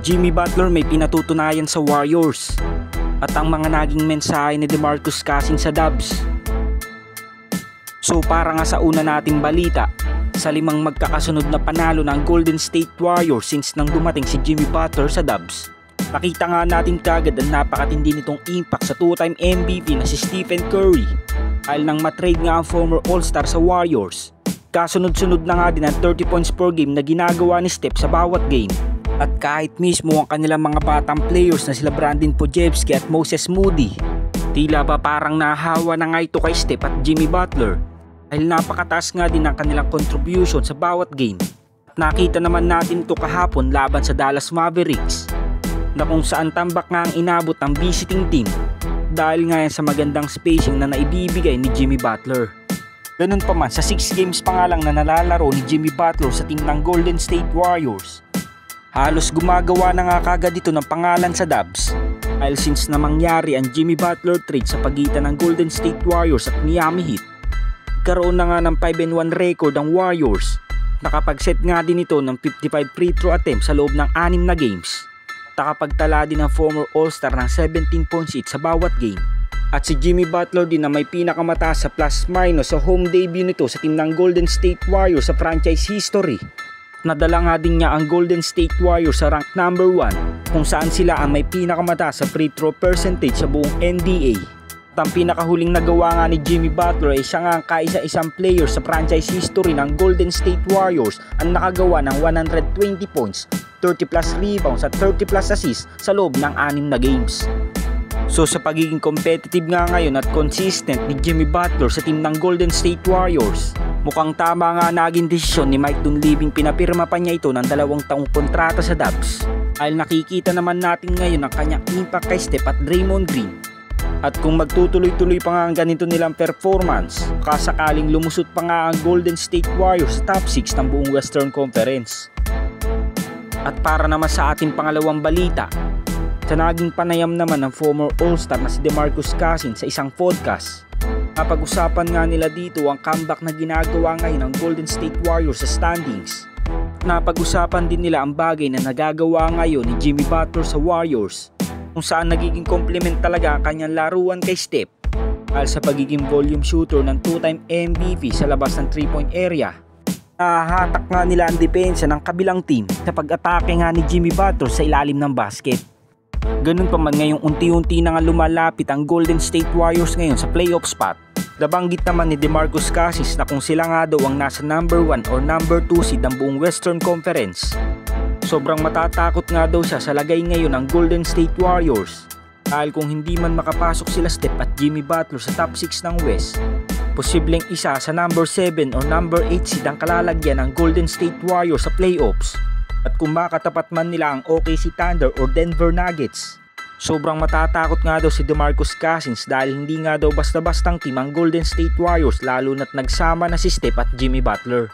Jimmy Butler may pinatutunayan sa Warriors at ang mga naging mensahe ni DeMarcus Cousins sa Dubs. So para nga sa una nating balita, sa 5 magkakasunod na panalo ng Golden State Warriors since nang dumating si Jimmy Butler sa Dubs. Nakita nga natin kagad ang napakatindi nitong impact sa 2-time MVP na si Stephen Curry dahil nang matrade nga ang former All-Star sa Warriors. Kasunod-sunod na nga din ang 30 points per game na ginagawa ni Steph sa bawat game. At kahit mismo ang kanilang mga batang players na sila Brandon Podziemski at Moses Moody, tila ba parang nahawa na nga ito kay Steph at Jimmy Butler dahil napakataas nga din ang kanilang contribution sa bawat game. At nakita naman natin ito kahapon laban sa Dallas Mavericks na kung saan tambak nga ang inabot ng visiting team dahil nga yan sa magandang spacing na naibibigay ni Jimmy Butler. Ganun pa man, sa 6 games pa nga lang na nalalaro ni Jimmy Butler sa team ng Golden State Warriors, halos gumagawa na nga kagad ito ng pangalan sa Dubs dahil since na mangyari ang Jimmy Butler trade sa pagitan ng Golden State Warriors at Miami Heat, karoon na nga ng 5-1 record ang Warriors. Nakapag-set nga din ito ng 55 free throw attempts sa loob ng 6 na games. Nakapagtala din ang former All-Star ng 17 points each sa bawat game. At si Jimmy Butler din na may pinakamataas sa plus-minus sa home debut nito sa team ng Golden State Warriors sa franchise history. Nadala nga din niya ang Golden State Warriors sa rank number 1 kung saan sila ang may pinakamataas sa free throw percentage sa buong NBA. At ang pinakahuling nagawa nga ni Jimmy Butler ay siya nga ang kaisa-isang player sa franchise history ng Golden State Warriors ang nakagawa ng 120 points, 30 plus rebounds at 30 plus assists sa loob ng 6 na games. So sa pagiging competitive nga ngayon at consistent ni Jimmy Butler sa team ng Golden State Warriors, mukhang tama nga naging desisyon ni Mike Dunleavy, pinapirma pa niya ito ng 2 taong kontrata sa Dubs. Dahil nakikita naman natin ngayon ang kanyang impact kay Steph at Draymond Green. At kung magtutuloy-tuloy pa nga ang ganito nilang performance, kasakaling lumusot pa nga ang Golden State Warriors sa top 6 ng buong Western Conference. At para naman sa ating pangalawang balita, sa naging panayam naman ng former All-Star na si DeMarcus Cousins sa isang podcast, napag-usapan nga nila dito ang comeback na ginagawa ngayon ng Golden State Warriors sa standings. Napag-usapan din nila ang bagay na nagagawa ngayon ni Jimmy Butler sa Warriors, kung saan nagiging compliment talaga ang kanyang laruan kay Steph dahil sa pagiging volume shooter ng 2-time MVP sa labas ng 3-point area. Nahahatak nga nila ang depensa ng kabilang team sa pag-atake nga ni Jimmy Butler sa ilalim ng basket. Ganun pa man ngayong unti-unti na nga lumalapit ang Golden State Warriors ngayon sa playoff spot. Nabanggit naman ni DeMarcus Cousins na kung sila nga daw ang nasa number 1 or number 2 seed ng buong Western Conference, sobrang matatakot nga daw siya sa lagay ngayon ng Golden State Warriors dahil kung hindi man makapasok sila Steph at Jimmy Butler sa top 6 ng West, posibleng isa sa number 7 or number 8 seed ang kalalagyan ng Golden State Warriors sa playoffs. At kung makatapat man nila ang OKC Thunder or Denver Nuggets, sobrang matatakot nga daw si DeMarcus Cousins dahil hindi nga daw basta-bastang team ang Golden State Warriors lalo na't nagsama na si Steph at Jimmy Butler.